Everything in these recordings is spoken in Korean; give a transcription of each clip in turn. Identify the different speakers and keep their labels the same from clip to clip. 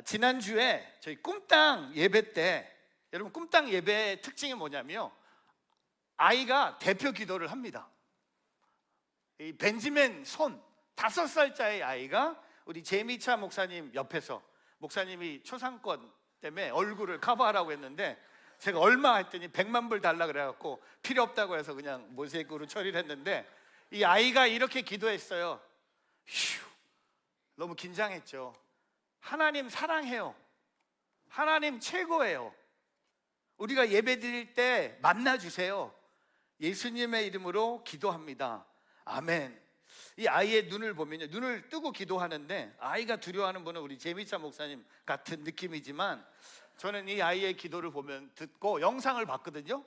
Speaker 1: 지난주에 저희 꿈땅 예배 때, 여러분 꿈땅 예배의 특징이 뭐냐면요, 아이가 대표 기도를 합니다. 이 벤지멘 손 5살짜리 아이가 우리 제미차 목사님 옆에서, 목사님이 초상권 때문에 얼굴을 커버하라고 했는데 제가 얼마 했더니 100만 불 달라 그래갖고 필요 없다고 해서 그냥 모세으로 처리를 했는데, 이 아이가 이렇게 기도했어요. 휴, 너무 긴장했죠. 하나님 사랑해요. 하나님 최고예요. 우리가 예배 드릴 때 만나주세요. 예수님의 이름으로 기도합니다. 아멘. 이 아이의 눈을 보면요, 눈을 뜨고 기도하는데, 아이가 두려워하는 분은 우리 제미차 목사님 같은 느낌이지만, 저는 이 아이의 기도를 보면, 듣고 영상을 봤거든요.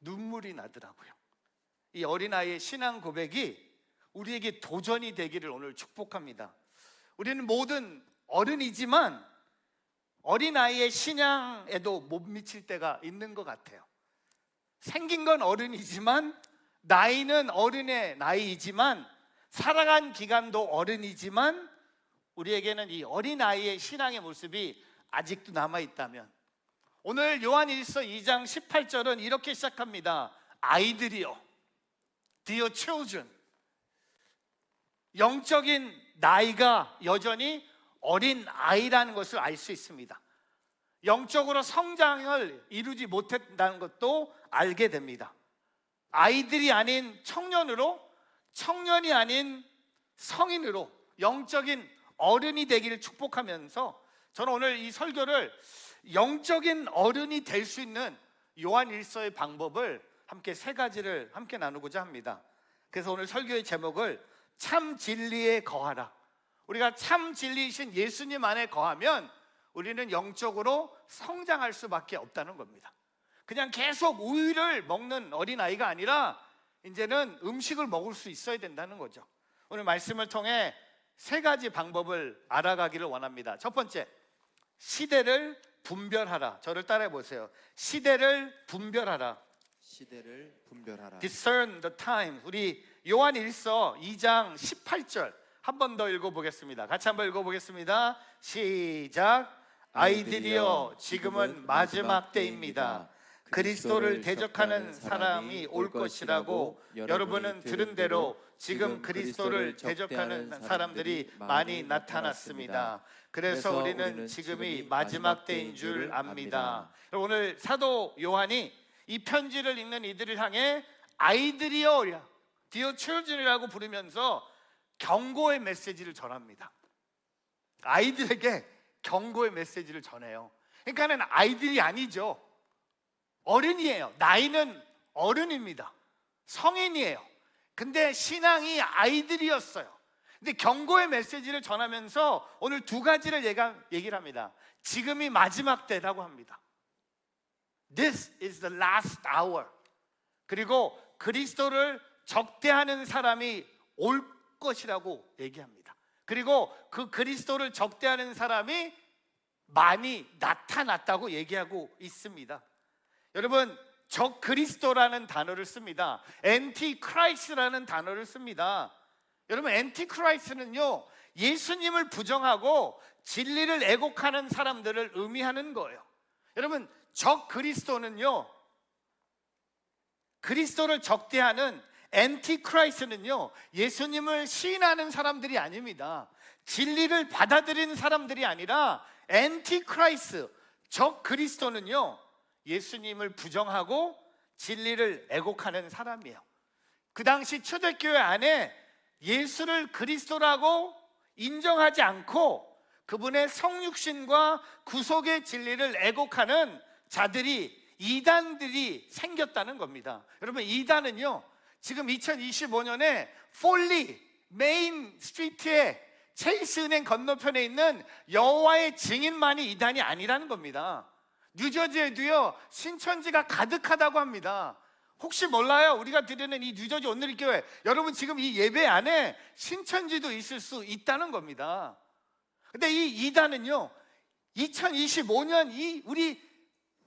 Speaker 1: 눈물이 나더라고요. 이 어린아이의 신앙 고백이 우리에게 도전이 되기를 오늘 축복합니다. 우리는 모든 어른이지만 어린아이의 신앙에도 못 미칠 때가 있는 것 같아요. 생긴 건 어른이지만, 나이는 어른의 나이이지만, 살아간 기간도 어른이지만, 우리에게는 이 어린아이의 신앙의 모습이 아직도 남아있다면, 오늘 요한일서 2장 18절은 이렇게 시작합니다. 아이들이여, Dear children. 영적인 나이가 여전히 어린 아이라는 것을 알 수 있습니다. 영적으로 성장을 이루지 못했다는 것도 알게 됩니다. 아이들이 아닌 청년으로, 청년이 아닌 성인으로 영적인 어른이 되기를 축복하면서, 저는 오늘 이 설교를 영적인 어른이 될 수 있는 요한일서의 방법을 함께 3가지를 함께 나누고자 합니다. 그래서 오늘 설교의 제목을 참 진리에 거하라. 우리가 참 진리이신 예수님 안에 거하면 우리는 영적으로 성장할 수밖에 없다는 겁니다. 그냥 계속 우유를 먹는 어린아이가 아니라 이제는 음식을 먹을 수 있어야 된다는 거죠. 오늘 말씀을 통해 3가지 방법을 알아가기를 원합니다. 첫 번째, 시대를 분별하라. 저를 따라해 보세요. 시대를 분별하라.
Speaker 2: 시대를 분별하라.
Speaker 1: Discern the time. 우리 요한일서 2장 18절 한 번 더 읽어보겠습니다. 같이 한번 읽어보겠습니다. 시작. 아이들이여, 지금은 마지막 때입니다. 그리스도를 대적하는 사람이 올 것이라고 여러분은 들은 대로 지금 그리스도를 대적하는 사람들이 많이 나타났습니다. 그래서 우리는 지금이 마지막 때인 줄 압니다. 오늘 사도 요한이 이 편지를 읽는 이들을 향해 아이들이여, Dear children이라고 부르면서 경고의 메시지를 전합니다. 아이들에게 경고의 메시지를 전해요. 그러니까는 아이들이 아니죠. 어른이에요. 나이는 어른입니다. 성인이에요. 근데 신앙이 아이들이었어요. 근데 경고의 메시지를 전하면서 오늘 2가지를 얘기를 합니다. 지금이 마지막 때라고 합니다. This is the last hour. 그리고 그리스도를 적대하는 사람이 올 것이라고 얘기합니다. 그리고 그 그리스도를 적대하는 사람이 많이 나타났다고 얘기하고 있습니다. 여러분, 적 그리스도라는 단어를 씁니다. 엔티크라이스트라는 단어를 씁니다. 여러분, 엔티크라이스트는요, 예수님을 부정하고 진리를 애곡하는 사람들을 의미하는 거예요. 여러분, 적 그리스도는요, 그리스도를 적대하는 엔티크라이스트는요, 예수님을 시인하는 사람들이 아닙니다. 진리를 받아들이는 사람들이 아니라 엔티크라이스트, 적 그리스도는요, 예수님을 부정하고 진리를 애곡하는 사람이에요. 그 당시 초대교회 안에 예수를 그리스도라고 인정하지 않고 그분의 성육신과 구속의 진리를 애곡하는 자들이, 이단들이 생겼다는 겁니다. 여러분, 이단은요, 지금 2025년에 폴리 메인 스트리트에 체이스 은행 건너편에 있는 여호와의 증인만이 이단이 아니라는 겁니다. 뉴저지에도요, 신천지가 가득하다고 합니다. 혹시 몰라요? 우리가 드리는 이 뉴저지 온누리교회, 여러분 지금 이 예배 안에 신천지도 있을 수 있다는 겁니다. 근데 이 이단은요, 2025년 이 우리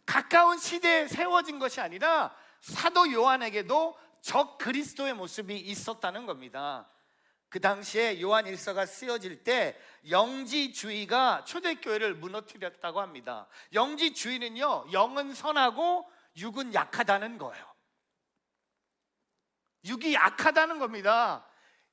Speaker 1: 가까운 시대에 세워진 것이 아니라 사도 요한에게도 적 그리스도의 모습이 있었다는 겁니다. 그 당시에 요한일서가 쓰여질 때 영지주의가 초대교회를 무너뜨렸다고 합니다. 영지주의는요, 영은 선하고 육은 약하다는 거예요. 육이 약하다는 겁니다.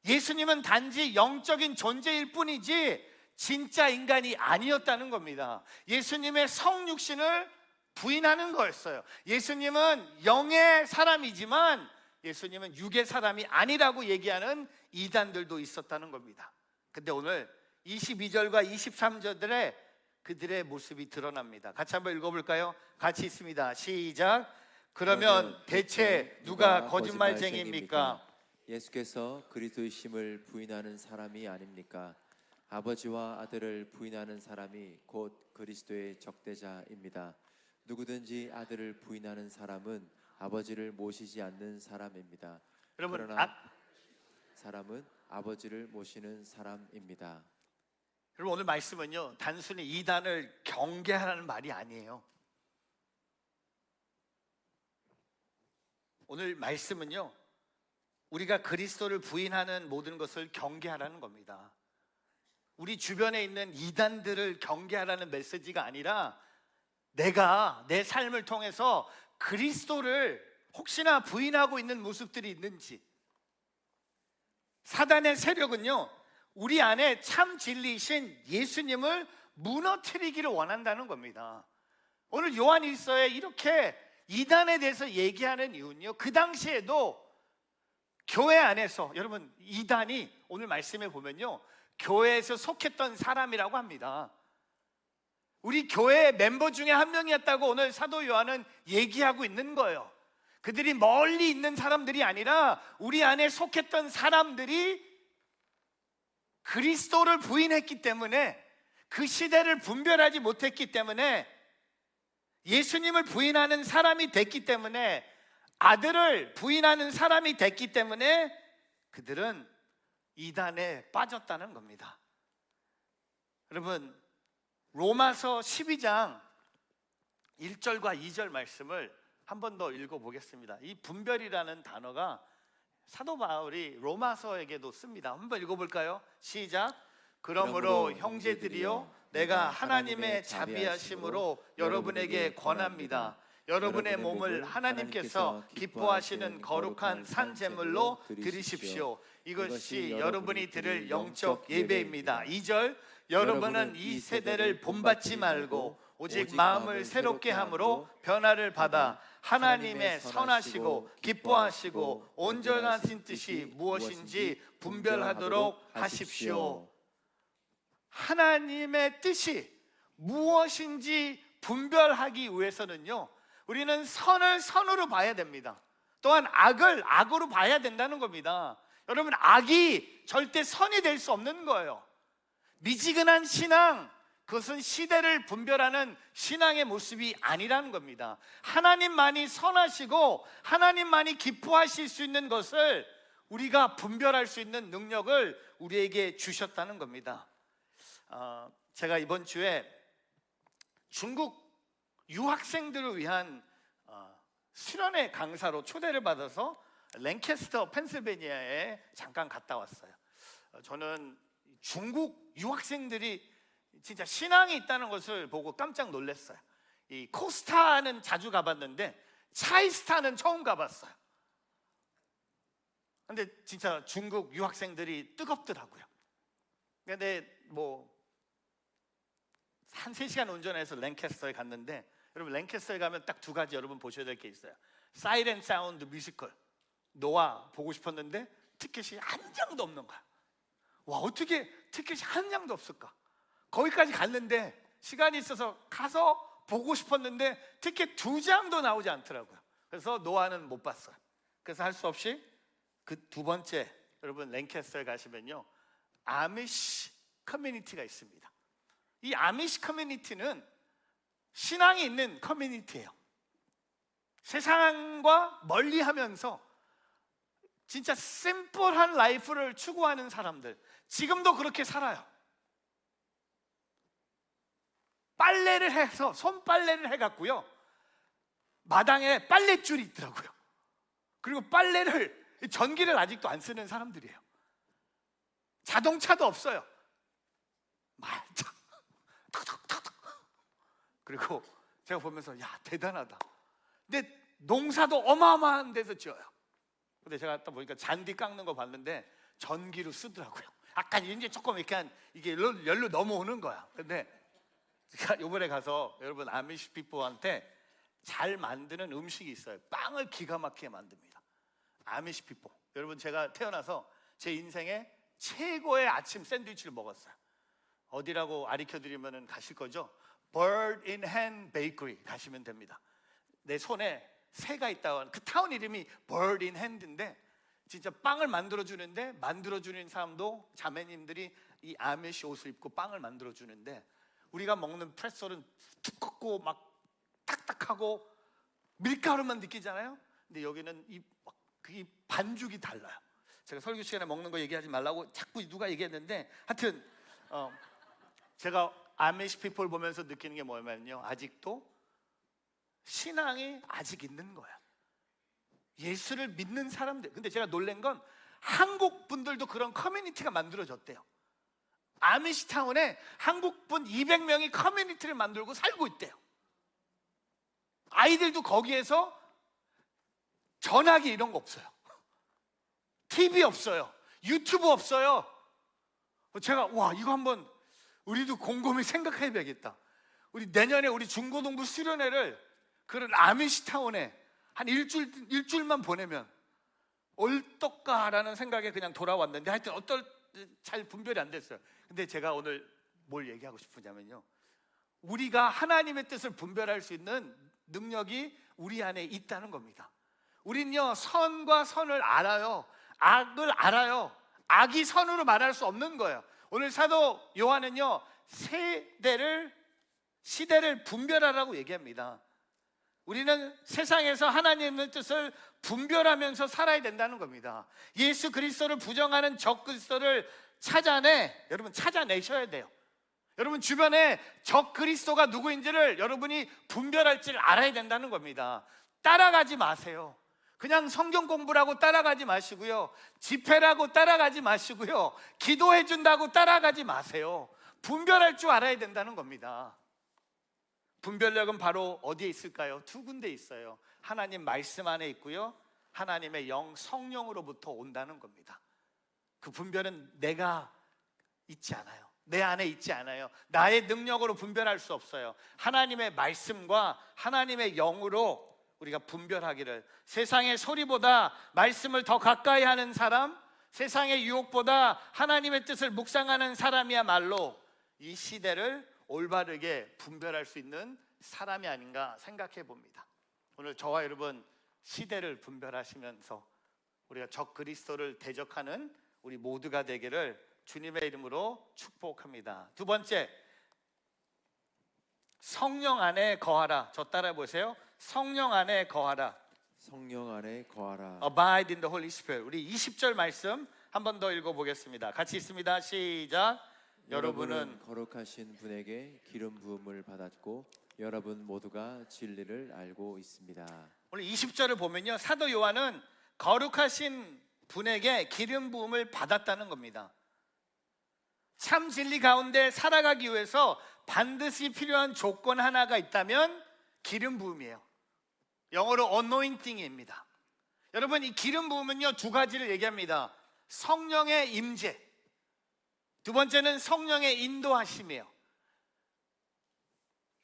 Speaker 1: 예수님은 단지 영적인 존재일 뿐이지 진짜 인간이 아니었다는 겁니다. 예수님의 성육신을 부인하는 거였어요. 예수님은 영의 사람이지만 예수님은 육의 사람이 아니라고 얘기하는 이단들도 있었다는 겁니다. 근데 오늘 22절과 23절에 그들의 모습이 드러납니다. 같이 한번 읽어볼까요? 같이 있습니다. 시작. 그러면 대체 누가 거짓말쟁이입니까?
Speaker 2: 예수께서 그리스도이심을 부인하는 사람이 아닙니까? 아버지와 아들을 부인하는 사람이 곧 그리스도의 적대자입니다. 누구든지 아들을 부인하는 사람은 아버지를 모시지 않는 사람입니다.
Speaker 1: 여러분,
Speaker 2: 그러나 사람은 아버지를 모시는 사람입니다.
Speaker 1: 여러분, 오늘 말씀은요, 단순히 이단을 경계하라는 말이 아니에요. 오늘 말씀은요, 우리가 그리스도를 부인하는 모든 것을 경계하라는 겁니다. 우리 주변에 있는 이단들을 경계하라는 메시지가 아니라 내가 내 삶을 통해서 그리스도를 혹시나 부인하고 있는 모습들이 있는지. 사단의 세력은요, 우리 안에 참 진리이신 예수님을 무너뜨리기를 원한다는 겁니다. 오늘 요한일서에 이렇게 이단에 대해서 얘기하는 이유는요, 그 당시에도 교회 안에서, 여러분, 이단이 오늘 말씀에 보면요, 교회에서 속했던 사람이라고 합니다. 우리 교회 멤버 중에 한 명이었다고 오늘 사도 요한은 얘기하고 있는 거예요. 그들이 멀리 있는 사람들이 아니라 우리 안에 속했던 사람들이 그리스도를 부인했기 때문에, 그 시대를 분별하지 못했기 때문에, 예수님을 부인하는 사람이 됐기 때문에, 아들을 부인하는 사람이 됐기 때문에 그들은 이단에 빠졌다는 겁니다. 여러분, 로마서 12장 1절과 2절 말씀을 한 번 더 읽어보겠습니다. 이 분별이라는 단어가 사도 바울이 로마서에게도 씁니다. 한번 읽어볼까요? 시작. 그러므로 형제들이여, 내가 하나님의 자비하심으로 여러분에게 권합니다. 여러분의 몸을 하나님께서 기뻐하시는 거룩한 산 제물로 드리십시오. 이것이 여러분이 드릴 영적 예배입니다. 2절. 여러분은 이 세대를 본받지 말고 오직 마음을 새롭게 함으로 변화를 받아 하나님의 선하시고 기뻐하시고 온전하신 뜻이 무엇인지 분별하도록 하십시오. 하나님의 뜻이 무엇인지 분별하기 위해서는요, 우리는 선을 선으로 봐야 됩니다. 또한 악을 악으로 봐야 된다는 겁니다. 여러분, 악이 절대 선이 될 수 없는 거예요. 미지근한 신앙, 그것은 시대를 분별하는 신앙의 모습이 아니라는 겁니다. 하나님만이 선하시고 하나님만이 기뻐하실 수 있는 것을 우리가 분별할 수 있는 능력을 우리에게 주셨다는 겁니다. 제가 이번 주에 중국 유학생들을 위한 수련회 강사로 초대를 받아서 랭캐스터 펜실베니아에 잠깐 갔다 왔어요. 저는 중국 유학생들이 진짜 신앙이 있다는 것을 보고 깜짝 놀랐어요. 이 코스타는 자주 가봤는데 차이스타는 처음 가봤어요. 근데 진짜 중국 유학생들이 뜨겁더라고요. 근데 뭐 한 3시간 운전해서 랭캐스터에 갔는데, 여러분, 랭캐스터에 가면 딱 2가지 여러분 보셔야 될 게 있어요. 사이렌 사운드 뮤지컬 노아 보고 싶었는데 티켓이 한 장도 없는 거야. 와, 어떻게 티켓이 한 장도 없을까? 거기까지 갔는데 시간이 있어서 가서 보고 싶었는데 티켓 2장도 나오지 않더라고요. 그래서 노아는 못 봤어요. 그래서 할 수 없이 그 2번째, 여러분, 랭캐스터에 가시면요, 아미시 커뮤니티가 있습니다. 이 아미시 커뮤니티는 신앙이 있는 커뮤니티예요. 세상과 멀리하면서 진짜 심플한 라이프를 추구하는 사람들, 지금도 그렇게 살아요. 빨래를 해서 손빨래를 해갖고요, 마당에 빨랫줄이 있더라고요. 그리고 빨래를, 전기를 아직도 안 쓰는 사람들이에요. 자동차도 없어요. 말차. 그리고 제가 보면서 야, 대단하다. 근데 농사도 어마어마한 데서 지어요. 근데 제가 딱 보니까 잔디 깎는 거 봤는데 전기로 쓰더라고요. 약간 이제 조금 이렇게 이게 열로 넘어오는 거야. 근데 제가 이번에 가서 여러분 아미시 피플한테 잘 만드는 음식이 있어요. 빵을 기가 막히게 만듭니다. 아미시 피플. 여러분, 제가 태어나서 제 인생에 최고의 아침 샌드위치를 먹었어요. 어디라고 가르쳐드리면 가실 거죠? Bird in Hand Bakery 가시면 됩니다. 내 손에 새가 있다고, 그 타운 이름이 Bird in Hand인데 진짜 빵을 만들어주는데, 만들어주는 사람도 자매님들이 이 아미시 옷을 입고 빵을 만들어주는데, 우리가 먹는 프레솔은 두껍고 막 딱딱하고 밀가루만 느끼잖아요. 근데 여기는 이 반죽이 달라요. 제가 설교 시간에 먹는 거 얘기하지 말라고 자꾸 누가 얘기했는데, 하여튼 제가 아미시 피플 보면서 느끼는 게 뭐냐면요, 아직도 신앙이 아직 있는 거야. 예수를 믿는 사람들. 근데 제가 놀란 건 한국 분들도 그런 커뮤니티가 만들어졌대요. 아미시 타운에 한국 분 200명이 커뮤니티를 만들고 살고 있대요. 아이들도 거기에서 전화기 이런 거 없어요. TV 없어요. 유튜브 없어요. 제가 와, 이거 한번 우리도 곰곰이 생각해 봐야겠다. 우리 내년에 우리 중고등부 수련회를 그런 아미시 타운에 한 일주일만 보내면 어떨까라는 생각에 그냥 돌아왔는데, 하여튼 잘 분별이 안 됐어요. 근데 제가 오늘 뭘 얘기하고 싶으냐면요, 우리가 하나님의 뜻을 분별할 수 있는 능력이 우리 안에 있다는 겁니다. 우린요, 선과 선을 알아요. 악을 알아요. 악이 선으로 말할 수 없는 거예요. 오늘 사도 요한은요, 시대를 분별하라고 얘기합니다. 우리는 세상에서 하나님의 뜻을 분별하면서 살아야 된다는 겁니다. 예수 그리스도를 부정하는 적 그리스도를 여러분 찾아내셔야 돼요. 여러분 주변에 적 그리스도가 누구인지를 여러분이 분별할 줄 알아야 된다는 겁니다. 따라가지 마세요. 그냥 성경 공부라고 따라가지 마시고요, 집회라고 따라가지 마시고요, 기도해 준다고 따라가지 마세요. 분별할 줄 알아야 된다는 겁니다. 분별력은 바로 어디에 있을까요? 두 군데 있어요. 하나님 말씀 안에 있고요, 하나님의 영 성령으로부터 온다는 겁니다. 그 분별은 내가 있지 않아요. 내 안에 있지 않아요. 나의 능력으로 분별할 수 없어요. 하나님의 말씀과 하나님의 영으로 우리가 분별하기를. 세상의 소리보다 말씀을 더 가까이 하는 사람, 세상의 유혹보다 하나님의 뜻을 묵상하는 사람이야말로 이 시대를 올바르게 분별할 수 있는 사람이 아닌가 생각해 봅니다. 오늘 저와 여러분 시대를 분별하시면서 우리가 적 그리스도를 대적하는 우리 모두가 되기를 주님의 이름으로 축복합니다. 두 번째, 성령 안에 거하라. 저 따라해 보세요. 성령 안에 거하라.
Speaker 2: 성령 안에 거하라.
Speaker 1: Abide in the Holy Spirit. 우리 20절 말씀 한 번 더 읽어보겠습니다. 같이 있습니다. 시작.
Speaker 2: 여러분은 거룩하신 분에게 기름 부음을 받았고 여러분 모두가 진리를 알고 있습니다.
Speaker 1: 오늘 20절을 보면요, 사도 요한은 거룩하신 분에게 기름 부음을 받았다는 겁니다. 참 진리 가운데 살아가기 위해서 반드시 필요한 조건 하나가 있다면 기름 부음이에요. 영어로 anointing입니다. 여러분, 이 기름 부음은요, 두 가지를 얘기합니다. 성령의 임재, 두 번째는 성령의 인도하심이에요.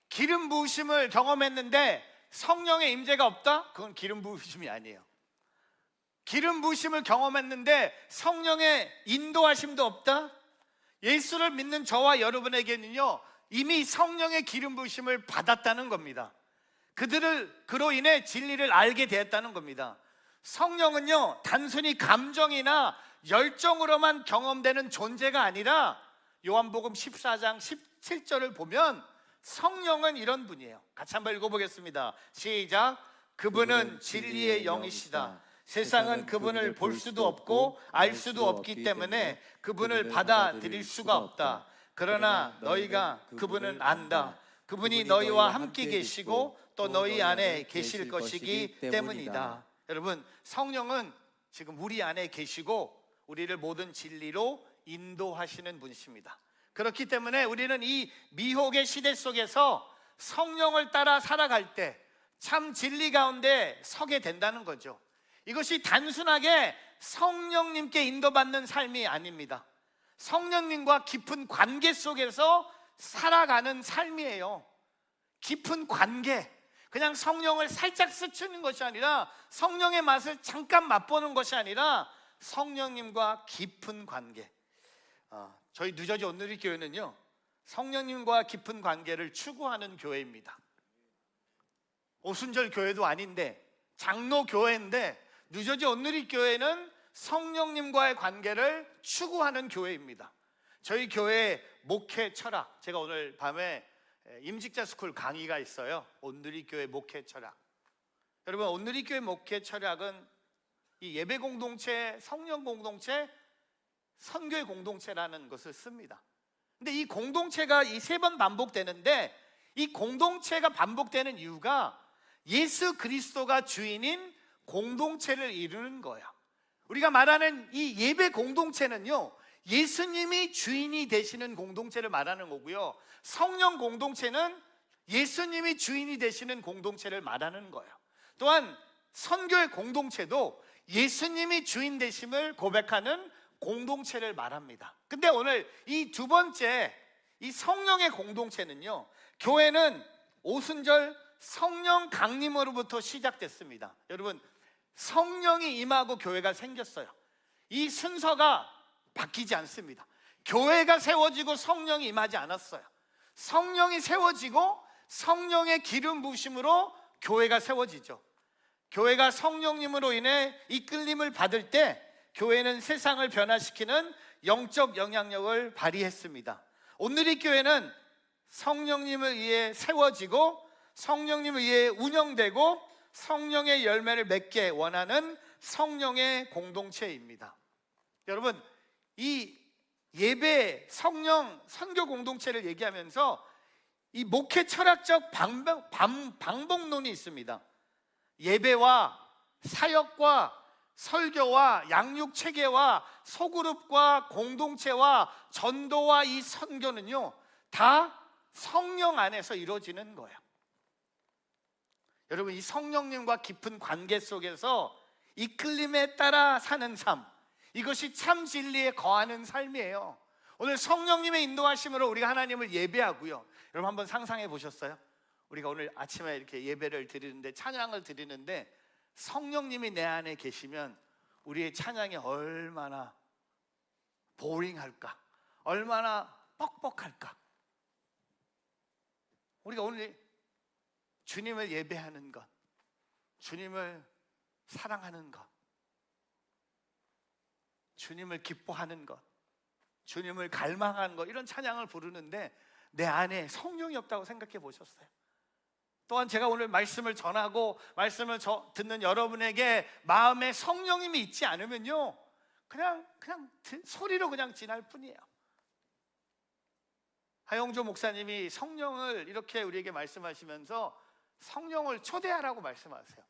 Speaker 1: 기름 부으심을 경험했는데 성령의 임재가 없다? 그건 기름 부으심이 아니에요. 기름 부으심을 경험했는데 성령의 인도하심도 없다? 예수를 믿는 저와 여러분에게는요, 이미 성령의 기름 부으심을 받았다는 겁니다. 그로 인해 진리를 알게 되었다는 겁니다. 성령은요, 단순히 감정이나 열정으로만 경험되는 존재가 아니라 요한복음 14장 17절을 보면 성령은 이런 분이에요. 같이 한번 읽어보겠습니다. 시작. 그분은 진리의 영이시다. 세상은 그분을 볼 수도 없고 알 수도 없기 때문에 그분을 받아들일 수가 없다. 그러나 너희가 그분은 안다. 그분이 너희와 함께 계시고 또 너희 안에 계실 것이기 때문이다. 여러분, 성령은 지금 우리 안에 계시고 우리를 모든 진리로 인도하시는 분이십니다. 그렇기 때문에 우리는 이 미혹의 시대 속에서 성령을 따라 살아갈 때 참 진리 가운데 서게 된다는 거죠. 이것이 단순하게 성령님께 인도받는 삶이 아닙니다. 성령님과 깊은 관계 속에서 살아가는 삶이에요. 깊은 관계, 그냥 성령을 살짝 스치는 것이 아니라, 성령의 맛을 잠깐 맛보는 것이 아니라 성령님과 깊은 관계. 저희 뉴저지 온누리 교회는요, 성령님과 깊은 관계를 추구하는 교회입니다. 오순절 교회도 아닌데, 장로 교회인데, 뉴저지 온누리 교회는 성령님과의 관계를 추구하는 교회입니다. 저희 교회 목회 철학, 제가 오늘 밤에 임직자 스쿨 강의가 있어요. 온누리 교회 목회 철학. 여러분, 온누리 교회 목회 철학은 이 예배 공동체, 성령 공동체, 선교의 공동체라는 것을 씁니다. 근데 이 공동체가 이 3번 반복되는데, 이 공동체가 반복되는 이유가 예수 그리스도가 주인인 공동체를 이루는 거야. 우리가 말하는 이 예배 공동체는요, 예수님이 주인이 되시는 공동체를 말하는 거고요, 성령 공동체는 예수님이 주인이 되시는 공동체를 말하는 거예요. 또한 선교의 공동체도 예수님이 주인 되심을 고백하는 공동체를 말합니다. 근데 오늘 이 두 번째, 이 성령의 공동체는요, 교회는 오순절 성령 강림으로부터 시작됐습니다. 여러분, 성령이 임하고 교회가 생겼어요. 이 순서가 바뀌지 않습니다. 교회가 세워지고 성령이 임하지 않았어요. 성령이 세워지고 성령의 기름 부으심으로 교회가 세워지죠. 교회가 성령님으로 인해 이끌림을 받을 때 교회는 세상을 변화시키는 영적 영향력을 발휘했습니다. 오늘의 교회는 성령님을 위해 세워지고 성령님을 위해 운영되고 성령의 열매를 맺게 원하는 성령의 공동체입니다. 여러분, 이 예배, 성령, 선교 공동체를 얘기하면서 이 목회 철학적 방법론이 있습니다. 예배와 사역과 설교와 양육 체계와 소그룹과 공동체와 전도와 이 선교는요, 다 성령 안에서 이루어지는 거예요. 여러분, 이 성령님과 깊은 관계 속에서 이끌림에 따라 사는 삶, 이것이 참 진리에 거하는 삶이에요. 오늘 성령님의 인도하심으로 우리가 하나님을 예배하고요. 여러분, 한번 상상해 보셨어요? 우리가 오늘 아침에 이렇게 예배를 드리는데, 찬양을 드리는데 성령님이 내 안에 계시면 우리의 찬양이 얼마나 보링할까, 얼마나 뻑뻑할까. 우리가 오늘 주님을 예배하는 것, 주님을 사랑하는 것, 주님을 기뻐하는 것, 주님을 갈망하는 것, 이런 찬양을 부르는데 내 안에 성령이 없다고 생각해 보셨어요? 또한 제가 오늘 말씀을 전하고 말씀을 듣는 여러분에게 마음에 성령님이 있지 않으면요, 그냥 소리로 그냥 지날 뿐이에요. 하영조 목사님이 성령을 이렇게 우리에게 말씀하시면서 성령을 초대하라고 말씀하세요.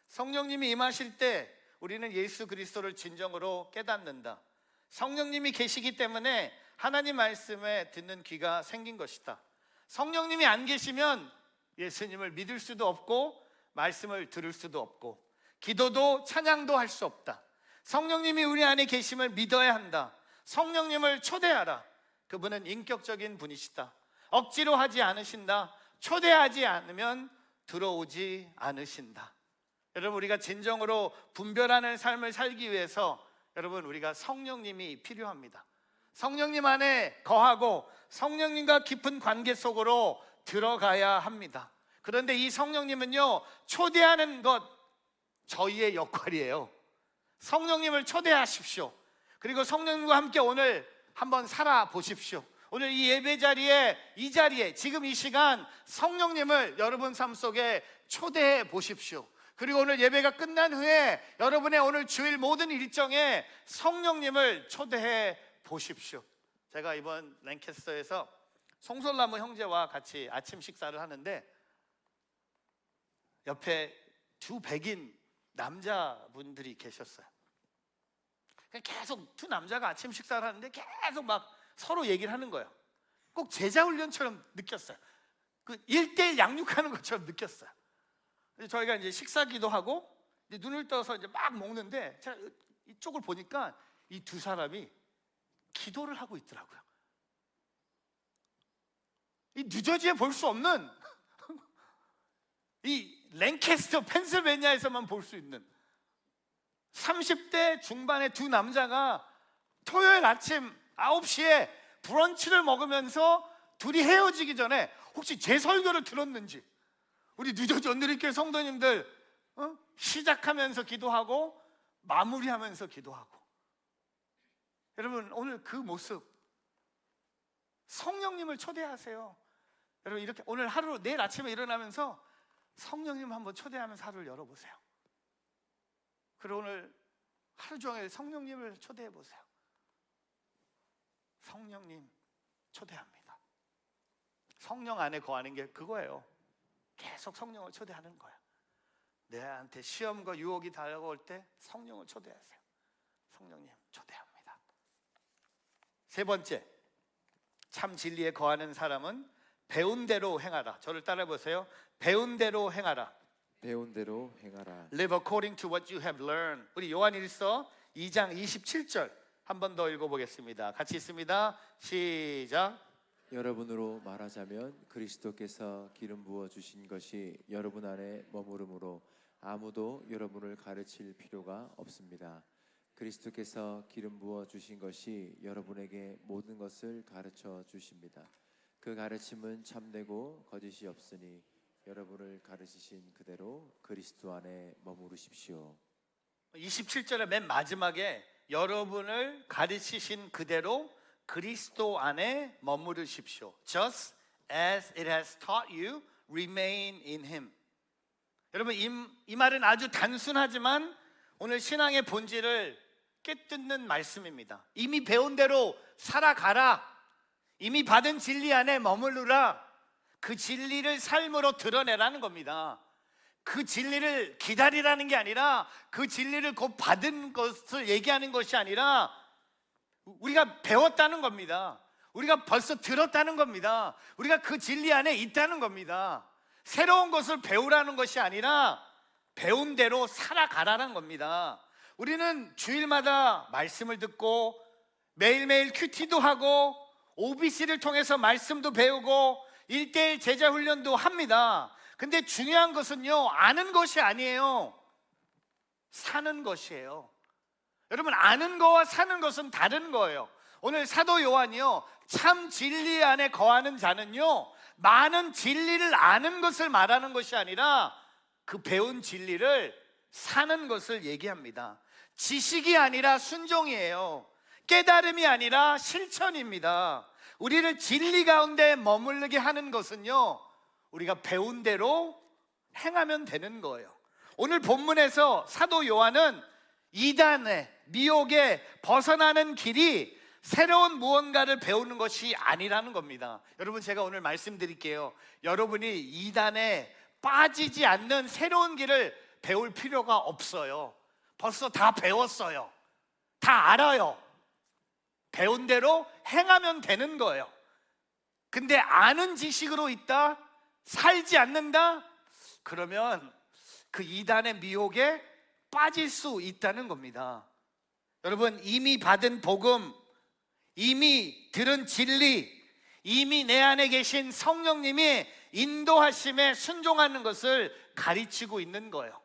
Speaker 1: 성령님이 임하실 때 우리는 예수 그리스도를 진정으로 깨닫는다. 성령님이 계시기 때문에 하나님 말씀에 듣는 귀가 생긴 것이다. 성령님이 안 계시면 예수님을 믿을 수도 없고 말씀을 들을 수도 없고 기도도 찬양도 할 수 없다. 성령님이 우리 안에 계심을 믿어야 한다. 성령님을 초대하라. 그분은 인격적인 분이시다. 억지로 하지 않으신다. 초대하지 않으면 들어오지 않으신다. 여러분, 우리가 진정으로 분별하는 삶을 살기 위해서 여러분, 우리가 성령님이 필요합니다. 성령님 안에 거하고 성령님과 깊은 관계 속으로 들어가야 합니다. 그런데 이 성령님은요, 초대하는 것 저희의 역할이에요. 성령님을 초대하십시오. 그리고 성령님과 함께 오늘 한번 살아보십시오. 오늘 이 예배 자리에, 이 자리에, 지금 이 시간 성령님을 여러분 삶 속에 초대해 보십시오. 그리고 오늘 예배가 끝난 후에 여러분의 오늘 주일 모든 일정에 성령님을 초대해 보십시오. 제가 이번 랭캐스터에서 송솔나무 형제와 같이 아침 식사를 하는데 옆에 두 백인 남자분들이 계셨어요. 계속 두 남자가 아침 식사를 하는데 계속 막 서로 얘기를 하는 거예요. 꼭 제자 훈련처럼 느꼈어요. 그 1대1 양육하는 것처럼 느꼈어요. 저희가 이제 식사 기도하고 이제 눈을 떠서 이제 막 먹는데 제가 이쪽을 보니까 이 두 사람이 기도를 하고 있더라고요. 이 뉴저지에 볼 수 없는 이 랭캐스터 펜실베니아에서만 볼 수 있는 30대 중반의 두 남자가 토요일 아침 9시에 브런치를 먹으면서 둘이 헤어지기 전에 혹시 제 설교를 들었는지, 우리 뉴저지 언더리교회 성도님들 시작하면서 기도하고 마무리하면서 기도하고, 여러분 오늘 그 모습, 성령님을 초대하세요. 여러분 이렇게 오늘 하루, 내일 아침에 일어나면서 성령님 한번 초대하면서 하루를 열어보세요. 그리고 오늘 하루 종일 성령님을 초대해 보세요. 성령님 초대합니다. 성령 안에 거하는 게 그거예요. 계속 성령을 초대하는 거예요. 내한테 시험과 유혹이 다가올 때 성령을 초대하세요. 성령님 초대합니다. 세 번째, 참 진리에 거하는 사람은 배운 대로 행하라. 저를 따라 보세요. 배운 대로 행하라.
Speaker 2: 배운 대로 행하라.
Speaker 1: Live according to what you have learned. 우리 요한일서 2장 27절 한 번 더 읽어보겠습니다. 같이 있습니다. 시작.
Speaker 2: 여러분으로 말하자면 그리스도께서 기름 부어 주신 것이 여러분 안에 머무르므로 아무도 여러분을 가르칠 필요가 없습니다. 그리스도께서 기름 부어 주신 것이 여러분에게 모든 것을 가르쳐 주십니다. 그 가르침은 참되고 거짓이 없으니 여러분을 가르치신 그대로 그리스도 안에 머무르십시오.
Speaker 1: 27절의 맨 마지막에 여러분을 가르치신 그대로 그리스도 안에 머무르십시오. Just as it has taught you, remain in Him. 여러분 이 말은 아주 단순하지만 오늘 신앙의 본질을 깨닫는 말씀입니다. 이미 배운 대로 살아가라. 이미 받은 진리 안에 머무르라. 그 진리를 삶으로 드러내라는 겁니다. 그 진리를 기다리라는 게 아니라 그 진리를 곧 받은 것을 얘기하는 것이 아니라 우리가 배웠다는 겁니다. 우리가 벌써 들었다는 겁니다. 우리가 그 진리 안에 있다는 겁니다. 새로운 것을 배우라는 것이 아니라 배운 대로 살아가라는 겁니다. 우리는 주일마다 말씀을 듣고 매일매일 큐티도 하고 OBC를 통해서 말씀도 배우고 1대1 제자 훈련도 합니다. 근데 중요한 것은요, 아는 것이 아니에요. 사는 것이에요. 여러분, 아는 거와 사는 것은 다른 거예요. 오늘 사도 요한이요, 참 진리 안에 거하는 자는요, 많은 진리를 아는 것을 말하는 것이 아니라 그 배운 진리를 사는 것을 얘기합니다. 지식이 아니라 순종이에요. 깨달음이 아니라 실천입니다. 우리를 진리 가운데 머물게 하는 것은요, 우리가 배운 대로 행하면 되는 거예요. 오늘 본문에서 사도 요한은 이단의 미혹에 벗어나는 길이 새로운 무언가를 배우는 것이 아니라는 겁니다. 여러분, 제가 오늘 말씀드릴게요. 여러분이 이단에 빠지지 않는 새로운 길을 배울 필요가 없어요. 벌써 다 배웠어요. 다 알아요. 배운 대로 행하면 되는 거예요. 근데 아는 지식으로 있다? 살지 않는다? 그러면 그 이단의 미혹에 빠질 수 있다는 겁니다. 여러분, 이미 받은 복음, 이미 들은 진리, 이미 내 안에 계신 성령님이 인도하심에 순종하는 것을 가르치고 있는 거예요.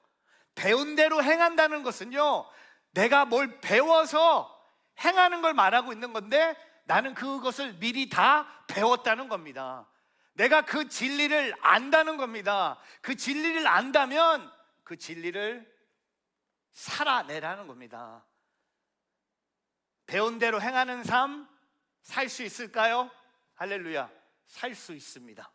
Speaker 1: 배운 대로 행한다는 것은요, 내가 뭘 배워서 행하는 걸 말하고 있는 건데 나는 그것을 미리 다 배웠다는 겁니다. 내가 그 진리를 안다는 겁니다. 그 진리를 안다면 그 진리를 살아내라는 겁니다. 배운 대로 행하는 삶 살 수 있을까요? 할렐루야, 살 수 있습니다.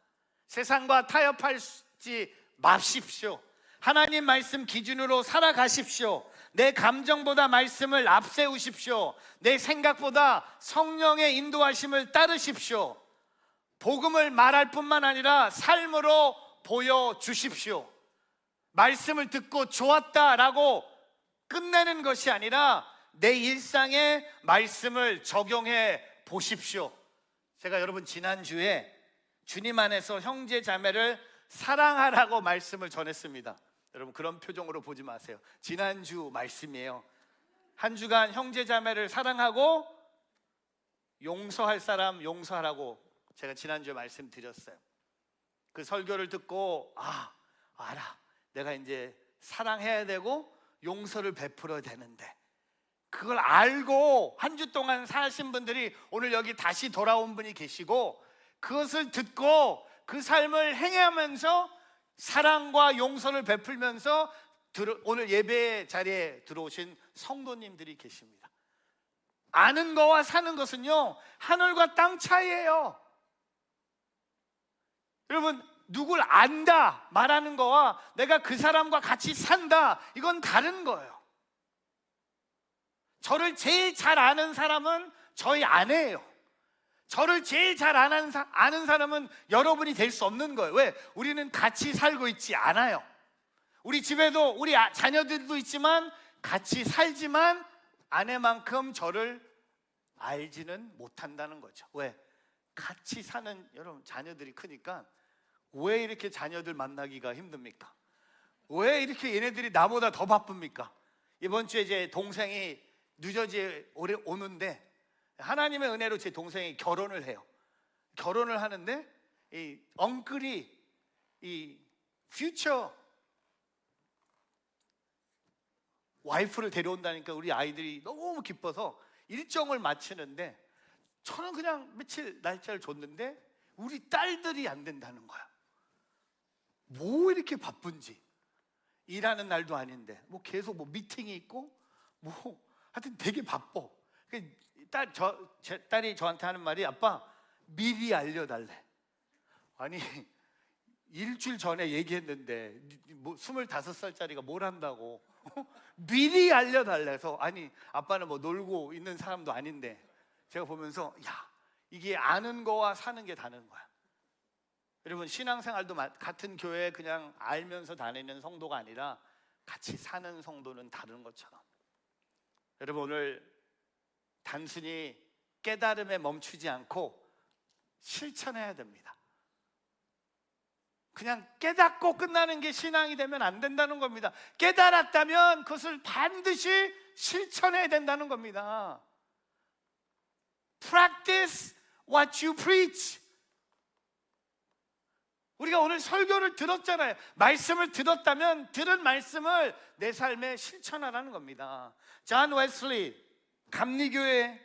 Speaker 1: 세상과 타협하지 마십시오. 하나님 말씀 기준으로 살아가십시오. 내 감정보다 말씀을 앞세우십시오. 내 생각보다 성령의 인도하심을 따르십시오. 복음을 말할 뿐만 아니라 삶으로 보여주십시오. 말씀을 듣고 좋았다라고 끝내는 것이 아니라 내 일상에 말씀을 적용해 보십시오. 제가 여러분 지난주에 주님 안에서 형제 자매를 사랑하라고 말씀을 전했습니다. 여러분 그런 표정으로 보지 마세요. 지난주 말씀이에요. 한 주간 형제 자매를 사랑하고 용서할 사람 용서하라고 제가 지난주에 말씀드렸어요. 그 설교를 듣고 알아. 내가 이제 사랑해야 되고 용서를 베풀어야 되는데, 그걸 알고 한 주 동안 사신 분들이 오늘 여기 다시 돌아온 분이 계시고, 그것을 듣고 그 삶을 행하면서 사랑과 용서를 베풀면서 오늘 예배 자리에 들어오신 성도님들이 계십니다. 아는 거와 사는 것은요, 하늘과 땅 차이예요. 여러분, 누굴 안다 말하는 거와 내가 그 사람과 같이 산다, 이건 다른 거예요. 저를 제일 잘 아는 사람은 저희 아내예요. 저를 제일 잘 아는 사람은 여러분이 될 수 없는 거예요. 왜? 우리는 같이 살고 있지 않아요. 우리 집에도 우리 자녀들도 있지만 같이 살지만 아내만큼 저를 알지는 못한다는 거죠. 왜? 같이 사는 여러분 자녀들이 크니까 왜 이렇게 자녀들 만나기가 힘듭니까? 왜 이렇게 얘네들이 나보다 더 바쁩니까? 이번 주에 제 동생이 뉴저지에 오는데 하나님의 은혜로 제 동생이 결혼을 해요. 결혼을 하는데 이 엉클이 이 퓨처 와이프를 데려온다니까 우리 아이들이 너무 기뻐서 일정을 맞추는데, 저는 그냥 며칠 날짜를 줬는데 우리 딸들이 안 된다는 거야. 뭐 이렇게 바쁜지, 일하는 날도 아닌데 뭐 계속 뭐 미팅이 있고 뭐 하여튼 되게 바빠. 제 딸이 저한테 하는 말이, 아빠 미리 알려달래. 아니 일주일 전에 얘기했는데 뭐 25살짜리가 뭘 한다고 미리 알려달래서, 아니 아빠는 뭐 놀고 있는 사람도 아닌데. 제가 보면서 이게 아는 거와 사는 게 다른 거야. 여러분 신앙생활도 같은 교회에 그냥 알면서 다니는 성도가 아니라 같이 사는 성도는 다른 것처럼, 여러분 오늘 단순히 깨달음에 멈추지 않고 실천해야 됩니다. 그냥 깨닫고 끝나는 게 신앙이 되면 안 된다는 겁니다. 깨달았다면 그것을 반드시 실천해야 된다는 겁니다. Practice what you preach. 우리가 오늘 설교를 들었잖아요. 말씀을 들었다면 들은 말씀을 내 삶에 실천하라는 겁니다. 존 웨슬리, 감리교회를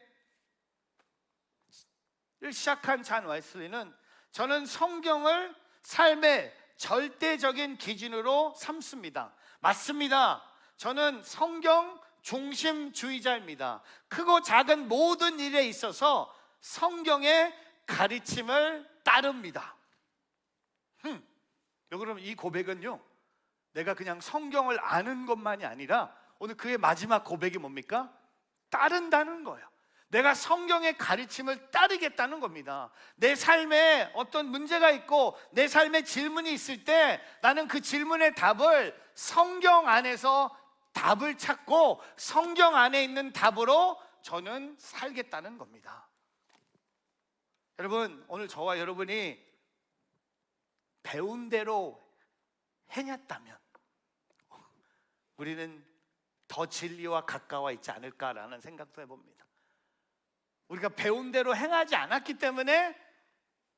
Speaker 1: 시작한 존 웨슬리는, 저는 성경을 삶의 절대적인 기준으로 삼습니다. 맞습니다. 저는 성경 중심주의자입니다. 크고 작은 모든 일에 있어서 성경의 가르침을 따릅니다. 그럼 이 고백은요, 내가 그냥 성경을 아는 것만이 아니라 오늘 그의 마지막 고백이 뭡니까? 따른다는 거예요. 내가 성경의 가르침을 따르겠다는 겁니다. 내 삶에 어떤 문제가 있고 내 삶에 질문이 있을 때 나는 그 질문의 답을 성경 안에서 답을 찾고 성경 안에 있는 답으로 저는 살겠다는 겁니다. 여러분 오늘 저와 여러분이 배운 대로 행했다면 우리는 더 진리와 가까워 있지 않을까라는 생각도 해봅니다. 우리가 배운 대로 행하지 않았기 때문에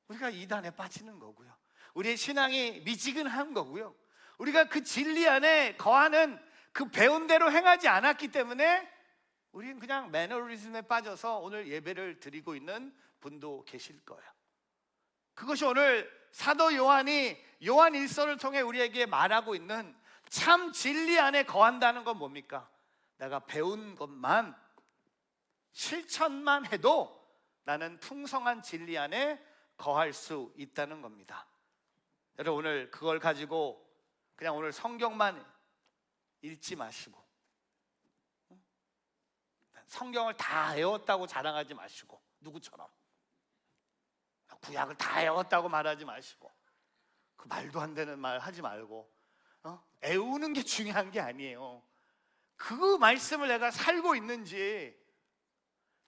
Speaker 1: 우리가 이단에 빠지는 거고요, 우리의 신앙이 미지근한 거고요, 우리가 그 진리 안에 거하는 그 배운 대로 행하지 않았기 때문에 우리는 그냥 매너리즘에 빠져서 오늘 예배를 드리고 있는 분도 계실 거예요. 그것이 오늘 사도 요한이 요한 일서를 통해 우리에게 말하고 있는 참 진리 안에 거한다는 건 뭡니까? 내가 배운 것만 실천만 해도 나는 풍성한 진리 안에 거할 수 있다는 겁니다. 여러분 오늘 그걸 가지고 그냥 오늘 성경만 읽지 마시고, 성경을 다 외웠다고 자랑하지 마시고, 누구처럼 구약을 다 외웠다고 말하지 마시고, 그 말도 안 되는 말 하지 말고, 외우는 게 중요한 게 아니에요. 그 말씀을 내가 살고 있는지,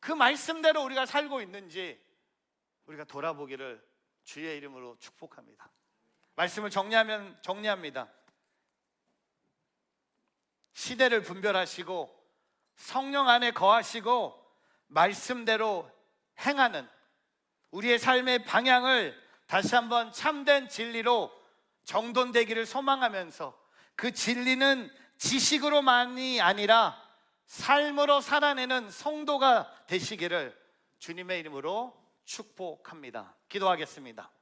Speaker 1: 그 말씀대로 우리가 살고 있는지 우리가 돌아보기를 주의 이름으로 축복합니다. 말씀을 정리합니다. 시대를 분별하시고 성령 안에 거하시고 말씀대로 행하는 우리의 삶의 방향을 다시 한번 참된 진리로 정돈되기를 소망하면서 그 진리는 지식으로만이 아니라 삶으로 살아내는 성도가 되시기를 주님의 이름으로 축복합니다. 기도하겠습니다.